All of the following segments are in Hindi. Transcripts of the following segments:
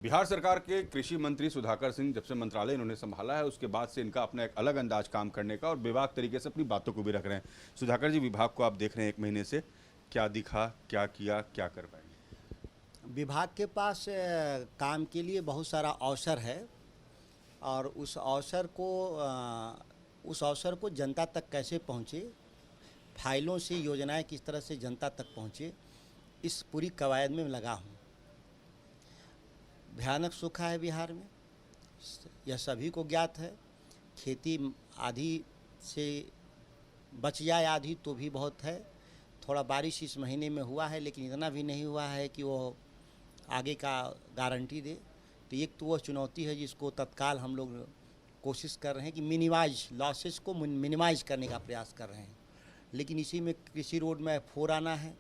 बिहार सरकार के कृषि मंत्री सुधाकर सिंह जब से मंत्रालय इन्होंने संभाला है उसके बाद से इनका अपना एक अलग अंदाज काम करने का और बेबाक तरीके से अपनी बातों को भी रख रहे हैं। सुधाकर जी, विभाग को आप देख रहे हैं 1 महीने से, क्या दिखा, क्या किया, क्या कर पाएंगे? विभाग के पास काम के लिए बहुत सारा अवसर है और उस अवसर को जनता तक कैसे पहुँचे, फाइलों से योजनाएं किस तरह से जनता तक पहुँचे, इस पूरी कवायद में लगा हूँ। भयानक सूखा है बिहार में, यह सभी को ज्ञात है। खेती आधी से बच जाए आधी तो भी बहुत है। थोड़ा बारिश इस महीने में हुआ है लेकिन इतना भी नहीं हुआ है कि वो आगे का गारंटी दे। तो एक तो वह चुनौती है जिसको तत्काल हम लोग कोशिश कर रहे हैं कि मिनिमाइज लॉसेस को मिनिमाइज करने का प्रयास कर रहे हैं। लेकिन इसी में कृषि रोड मैप 4 आना है,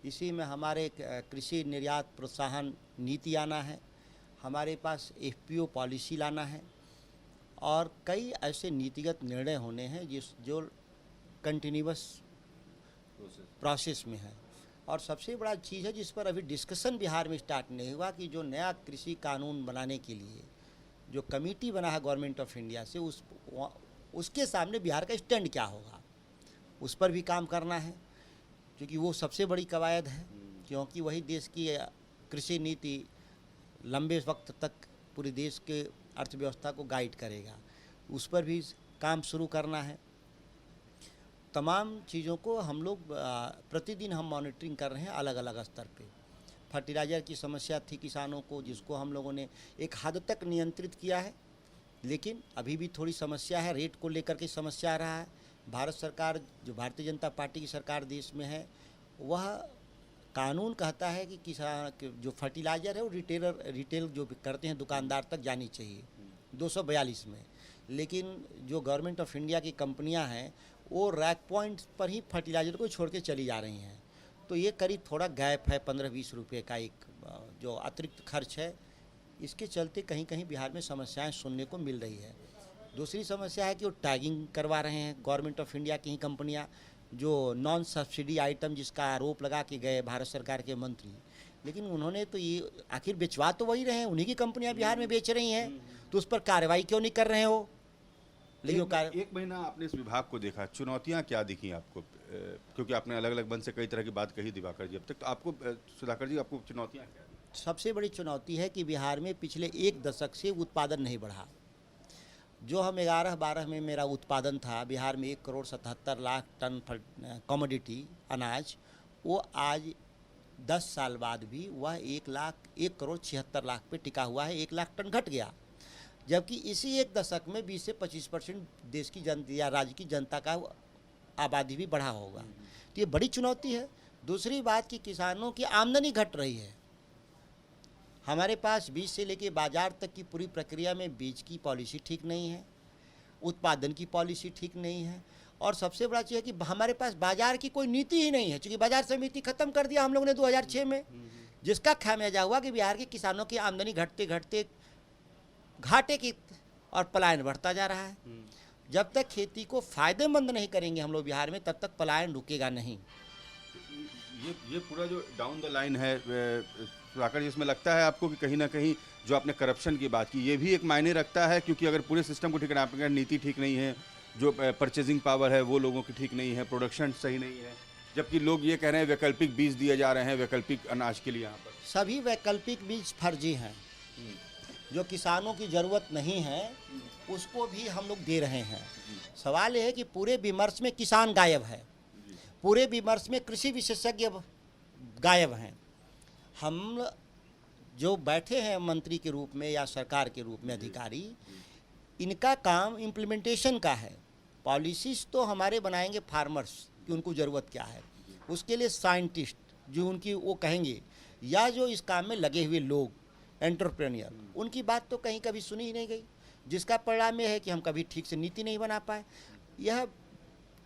इसी में हमारे कृषि निर्यात प्रोत्साहन नीति आना है, हमारे पास एफपीओ पॉलिसी लाना है और कई ऐसे नीतिगत निर्णय होने हैं जो कंटिन्यूअस प्रोसेस में है। और सबसे बड़ा चीज़ है जिस पर अभी डिस्कशन बिहार में स्टार्ट नहीं हुआ कि जो नया कृषि कानून बनाने के लिए जो कमेटी बना है गवर्नमेंट ऑफ इंडिया से उसके सामने बिहार का स्टैंड क्या होगा, उस पर भी काम करना है क्योंकि वो सबसे बड़ी कवायद है, क्योंकि वही देश की कृषि नीति लंबे वक्त तक पूरे देश के अर्थव्यवस्था को गाइड करेगा। उस पर भी काम शुरू करना है। तमाम चीज़ों को हम लोग प्रतिदिन हम मॉनिटरिंग कर रहे हैं अलग अलग स्तर पे। फर्टिलाइज़र की समस्या थी किसानों को, जिसको हम लोगों ने एक हद तक नियंत्रित किया है, लेकिन अभी भी थोड़ी समस्या है। रेट को लेकर के समस्या आ रहा है। भारत सरकार, जो भारतीय जनता पार्टी की सरकार देश में है, वह कानून कहता है कि किसान जो फर्टिलाइज़र है वो रिटेल जो करते हैं दुकानदार तक जानी चाहिए 242 में। लेकिन जो गवर्नमेंट ऑफ इंडिया की कंपनियां हैं वो रैक पॉइंट पर ही फर्टिलाइज़र को छोड़ के चली जा रही हैं। तो ये करीब थोड़ा गैप है, 15-20 रुपये का एक जो अतिरिक्त खर्च है। इसके चलते कहीं कहीं बिहार में समस्याएं सुनने को मिल रही है। दूसरी समस्या है कि वो टैगिंग करवा रहे हैं गवर्नमेंट ऑफ इंडिया की ही कंपनियाँ, जो नॉन सब्सिडी आइटम जिसका आरोप लगा के गए भारत सरकार के मंत्री, लेकिन उन्होंने तो ये आखिर बेचवा तो वही रहे हैं, उन्हीं की कंपनियां बिहार में बेच रही हैं, तो उस पर कार्रवाई क्यों नहीं कर रहे हो? लेकिन एक महीना आपने इस विभाग को देखा, चुनौतियां क्या दिखी आपको? क्योंकि आपने अलग अलग मन से कई तरह की बात कही दिवाकर जी अब तक, तो आपको सुधाकर जी आपको चुनौतियां क्या? सबसे बड़ी चुनौती है कि बिहार में पिछले 1 दशक से उत्पादन नहीं बढ़ा। जो हम 11-12 में मेरा उत्पादन था बिहार में 1,77,00,000 टन कमोडिटी अनाज, वो आज 10 साल बाद भी वह 1,76,00,000 पे टिका हुआ है। 1,00,000 टन घट गया, जबकि इसी 1 दशक में 20 से 25% देश की जनता या राज्य की जनता का आबादी भी बढ़ा होगा। तो ये बड़ी चुनौती है। दूसरी बात कि किसानों की आमदनी घट रही है। हमारे पास बीज से लेके बाजार तक की पूरी प्रक्रिया में बीज की पॉलिसी ठीक नहीं है, उत्पादन की पॉलिसी ठीक नहीं है, और सबसे बड़ा चीज़ है कि हमारे पास बाजार की कोई नीति ही नहीं है। क्योंकि बाजार समिति ख़त्म कर दिया हम लोगों ने 2006 में, जिसका खामियाजा हुआ कि बिहार के किसानों की आमदनी घटते घटते घाटे की और पलायन बढ़ता जा रहा है। जब तक खेती को फ़ायदेमंद नहीं करेंगे हम लोग बिहार में, तब तक पलायन रुकेगा नहीं। ये पूरा जो डाउन द लाइन है सुधाकर जी, इसमें लगता है आपको कि कहीं ना कहीं जो आपने करप्शन की बात की ये भी एक मायने रखता है? क्योंकि अगर पूरे सिस्टम को ठीक करना, आपके नीति ठीक नहीं है, जो परचेजिंग पावर है वो लोगों की ठीक नहीं है, प्रोडक्शन सही नहीं है, जबकि लोग ये कह रहे हैं वैकल्पिक बीज दिए जा रहे हैं वैकल्पिक अनाज के लिए। यहाँ पर सभी वैकल्पिक बीज फर्जी हैं। जो किसानों की ज़रूरत नहीं है उसको भी हम लोग दे रहे हैं। सवाल यह है कि पूरे विमर्श में किसान गायब है, पूरे विमर्श में कृषि विशेषज्ञ गायब हैं। हम जो बैठे हैं मंत्री के रूप में या सरकार के रूप में अधिकारी, इनका काम इम्प्लीमेंटेशन का है। पॉलिसीज तो हमारे बनाएंगे फार्मर्स कि उनको ज़रूरत क्या है, उसके लिए साइंटिस्ट जो उनकी वो कहेंगे, या जो इस काम में लगे हुए लोग एंटरप्रेन्योर, उनकी बात तो कहीं कभी सुनी ही नहीं गई, जिसका परिणाम यह है कि हम कभी ठीक से नीति नहीं बना पाए। यह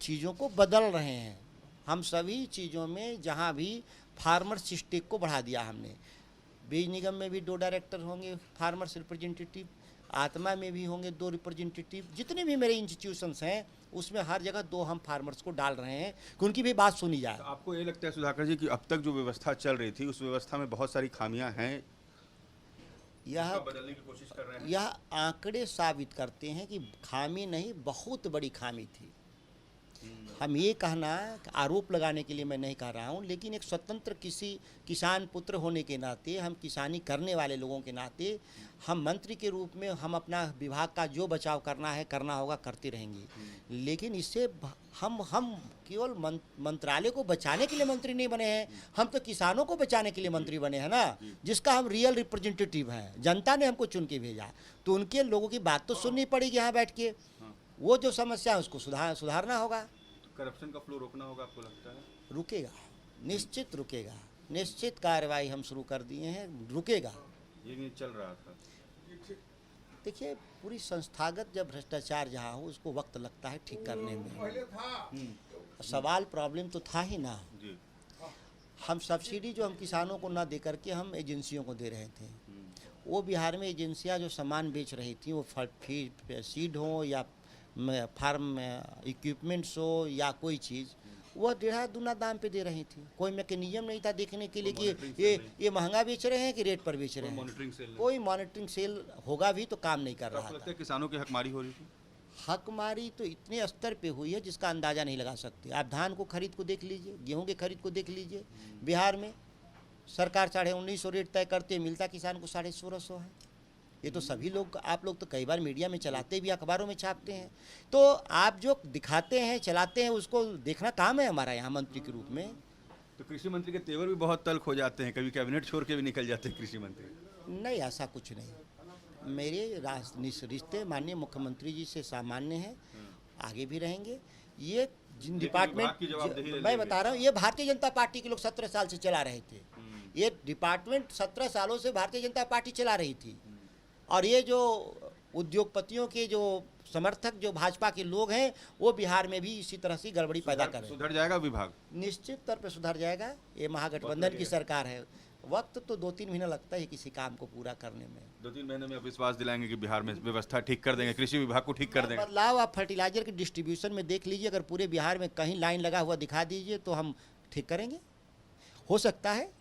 चीज़ों को बदल रहे हैं हम सभी चीज़ों में। जहाँ भी फार्मर्स स्टेक को बढ़ा दिया हमने। बीज निगम में भी 2 डायरेक्टर होंगे फार्मर्स रिप्रेजेंटेटिव, आत्मा में भी होंगे 2 रिप्रेजेंटेटिव। जितने भी मेरे इंस्टीट्यूशंस हैं उसमें हर जगह 2 हम फार्मर्स को डाल रहे हैं कि उनकी भी बात सुनी जाए। तो आपको ये लगता है सुधाकर जी कि अब तक जो व्यवस्था चल रही थी उस व्यवस्था में बहुत सारी खामियां हैं? यह बदलने की कोशिश कर रहे हैं। यह आंकड़े साबित करते हैं कि खामी नहीं, बहुत बड़ी खामी थी। हम ये कहना, आरोप लगाने के लिए मैं नहीं कह रहा हूँ, लेकिन एक स्वतंत्र किसान पुत्र होने के नाते, हम किसानी करने वाले लोगों के नाते, हम मंत्री के रूप में हम अपना विभाग का जो बचाव करना होगा करते रहेंगे। लेकिन इससे हम केवल मंत्रालय को बचाने के लिए मंत्री नहीं बने हैं, हम तो किसानों को बचाने के लिए मंत्री बने हैं ना, जिसका हम रियल रिप्रेजेंटेटिव हैं। जनता ने हमको चुन के भेजा, तो उनके लोगों की बात तो सुननी पड़ेगी यहाँ बैठ के। वो जो समस्या है उसको सुधारना होगा। करप्शन का फ्लो रोकना होगा, आपको लगता है? रुकेगा, निश्चित रुकेगा। निश्चित कार्रवाई हम शुरू कर दिए हैं, रुकेगा। ये नहीं चल रहा था। देखिए, पूरी संस्थागत जब भ्रष्टाचार जहाँ हो उसको वक्त लगता है ठीक करने में। सवाल प्रॉब्लम तो था ही ना। जी। हम सब्सिडी जो हम किसानों को ना दे करके हम एजेंसियों को दे रहे थे। वो बिहार में एजेंसियां जो सामान बेच रही थी, वो सीड हो या फार्म इक्विपमेंट्स हो या कोई चीज़, वह 1.5 दूना दाम पे दे रही थी। कोई मैकेनिज्म नहीं था देखने के लिए कि ये महंगा बेच रहे हैं कि रेट पर बेच रहे हैं। कोई मॉनिटरिंग सेल होगा भी तो काम नहीं कर रहा लगता था। है किसानों की हकमारी हो रही थी? हकमारी तो इतने स्तर पे हुई है जिसका अंदाज़ा नहीं लगा सकते। आप धान को खरीद को देख लीजिए, गेहूं के खरीद को देख लीजिए। बिहार में सरकार 1950 रेट तय करती है, मिलता किसान को 1650 है। ये तो सभी लोग, आप लोग तो कई बार मीडिया में चलाते भी, अखबारों में छापते हैं। तो आप जो दिखाते हैं, चलाते हैं, उसको देखना काम है हमारा यहाँ मंत्री के रूप में। तो कृषि मंत्री के तेवर भी बहुत तल्ख हो जाते हैं, कभी कैबिनेट छोड़ के भी निकल जाते हैं कृषि मंत्री। नहीं, ऐसा कुछ नहीं। मेरे रिश्ते माननीय मुख्यमंत्री जी से सामान्य हैं, आगे भी रहेंगे। ये जिन डिपार्टमेंट मैं बता रहा हूँ, ये भारतीय जनता पार्टी के लोग 17 साल से चला रहे थे। ये डिपार्टमेंट 17 सालों से भारतीय जनता पार्टी चला रही थी। और ये जो उद्योगपतियों के जो समर्थक जो भाजपा के लोग हैं, वो बिहार में भी इसी तरह से गड़बड़ी पैदा कर रहे हैं। सुधर जाएगा विभाग? निश्चित तौर पे सुधर जाएगा। ये महागठबंधन की सरकार है। वक्त तो 2-3 महीना लगता है किसी काम को पूरा करने में। 2-3 महीने में आप विश्वास दिलाएंगे कि बिहार में व्यवस्था ठीक कर देंगे, कृषि विभाग को ठीक कर देंगे? बदलाव आप फर्टिलाइजर के डिस्ट्रीब्यूशन में देख लीजिए, अगर पूरे बिहार में कहीं लाइन लगा हुआ दिखा दीजिए तो हम ठीक करेंगे। हो सकता है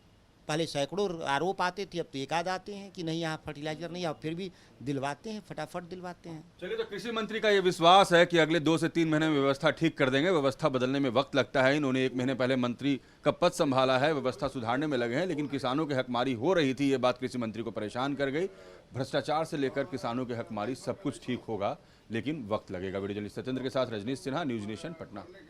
पहले सैकड़ों आरोप आते थे, अब तो एक आध आते हैं कि नहीं यहाँ फर्टिलाइजर नहीं, अब फिर भी दिलवाते हैं, फटाफट दिलवाते हैं। चलिए, तो कृषि मंत्री का ये विश्वास है कि अगले 2 से 3 महीने में व्यवस्था ठीक कर देंगे। व्यवस्था बदलने में वक्त लगता है। इन्होंने 1 महीने पहले मंत्री का पद संभाला है, व्यवस्था सुधारने में लगे हैं, लेकिन किसानों की हकमारी हो रही थी। ये बात कृषि मंत्री को परेशान कर गई। भ्रष्टाचार से लेकर किसानों की हकमारी सब कुछ ठीक होगा, लेकिन वक्त लगेगा। वीडियो जर्नलिस्ट सत्येंद्र के साथ रजनीश सिन्हा, न्यूज नेशन, पटना।